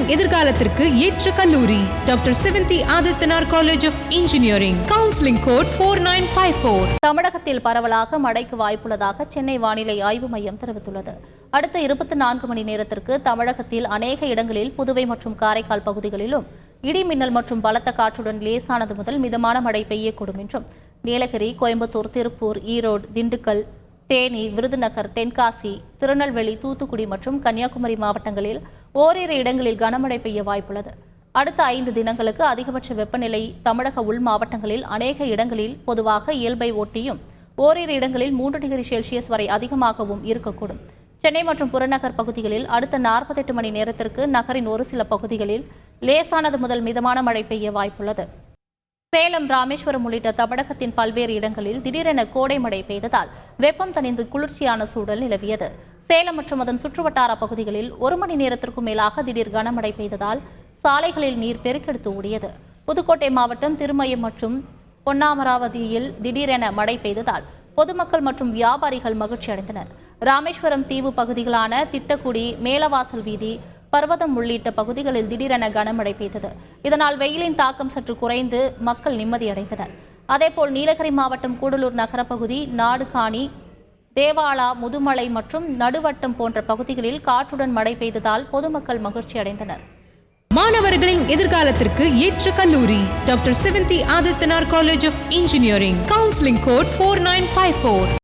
மாணவர்களின் எதிர்காலத்திற்கு ஏற்ற கல்லூரி doctor Sivanthi Aditanar college of engineering. Counselling code 4954. தமிழகத்தில் பரவலாக மழைக்கு வாய்ப்புள்ளதாக சென்னை வானிலை ஆய்வு மையம் தெரிவித்துள்ளது. அடுத்த 24 மணி நேரத்திற்கு தமிழகத்தில் அநேக இடங்களில் புதுவை மற்றும் காரைக்கால் பகுதிகளிலும் இடி மின்னல் மற்றும் பலத்த காற்றுடன் லேசானது முதல் மிதமான மழை பெய்யக்கூடும் என்றும், நீலகிரி, கோயம்புத்தூர், திருப்பூர், ஈரோடு, திண்டுக்கல், தேனி, விருதுநகர், தென்காசி, திருநெல்வேலி, தூத்துக்குடி மற்றும் கன்னியாகுமரி மாவட்டங்களில் ஓரிரு இடங்களில் கனமழை பெய்ய வாய்ப்புள்ளது. அடுத்த 5 தினங்களுக்கு அதிகபட்ச வெப்பநிலை தமிழக உள் மாவட்டங்களில் அநேக இடங்களில் பொதுவாக இயல்பை ஒட்டியும் ஓரிரு இடங்களில் 3 டிகிரி செல்சியஸ் வரை அதிகமாகவும் இருக்கக்கூடும். சென்னை மற்றும் புறநகர் பகுதிகளில் அடுத்த 48 மணி நேரத்திற்கு நகரின் ஒரு சில பகுதிகளில் லேசானது முதல் மிதமான மழை பெய்ய வாய்ப்புள்ளது. சேலம், ராமேஸ்வரம் உள்ளிட்ட தமிழகத்தின் பல்வேறு இடங்களில் திடீரென கோடை மழை பெய்ததால் வெப்பம் தணிந்து குளிர்ச்சியான சூழல் நிலவியது. சேலம் மற்றும் அதன் சுற்றுவட்டார பகுதிகளில் 1 மணி நேரத்திற்கும் மேலாக திடீர் கனமழை பெய்ததால் சாலைகளில் நீர் பெருக்கெடுத்து ஓடியது. புதுக்கோட்டை மாவட்டம் திருமயம் மற்றும் பொன்னாமராவதியில் திடீரென மழை பெய்ததால் பொதுமக்கள் மற்றும் வியாபாரிகள் மகிழ்ச்சி அடைந்தனர். ராமேஸ்வரம் தீவு பகுதிகளான திட்டக்குடி, மேலவாசல் வீதி, பர்வதம் உள்ளிட்ட பகுதிகளில் திடீரென கனமழை பெய்தது. இதனால் வெயிலின் தாக்கம் சற்று குறைந்து மக்கள் நிம்மதியடைந்தனர். அதேபோல் நீலகிரி மாவட்டம் கூடலூர் நகரப்பகுதி, நாடுகாணி, தேவாலா, முதுமலை மற்றும் நடுவட்டம் போன்ற பகுதிகளில் காற்றுடன் மழை பெய்ததால் பொதுமக்கள் மகிழ்ச்சி அடைந்தனர். மாணவர்களின் எதிர்காலத்திற்கு ஏற்ற கல்லூரி doctor Sivanthi Aditanar college of engineering. Counselling code 4954.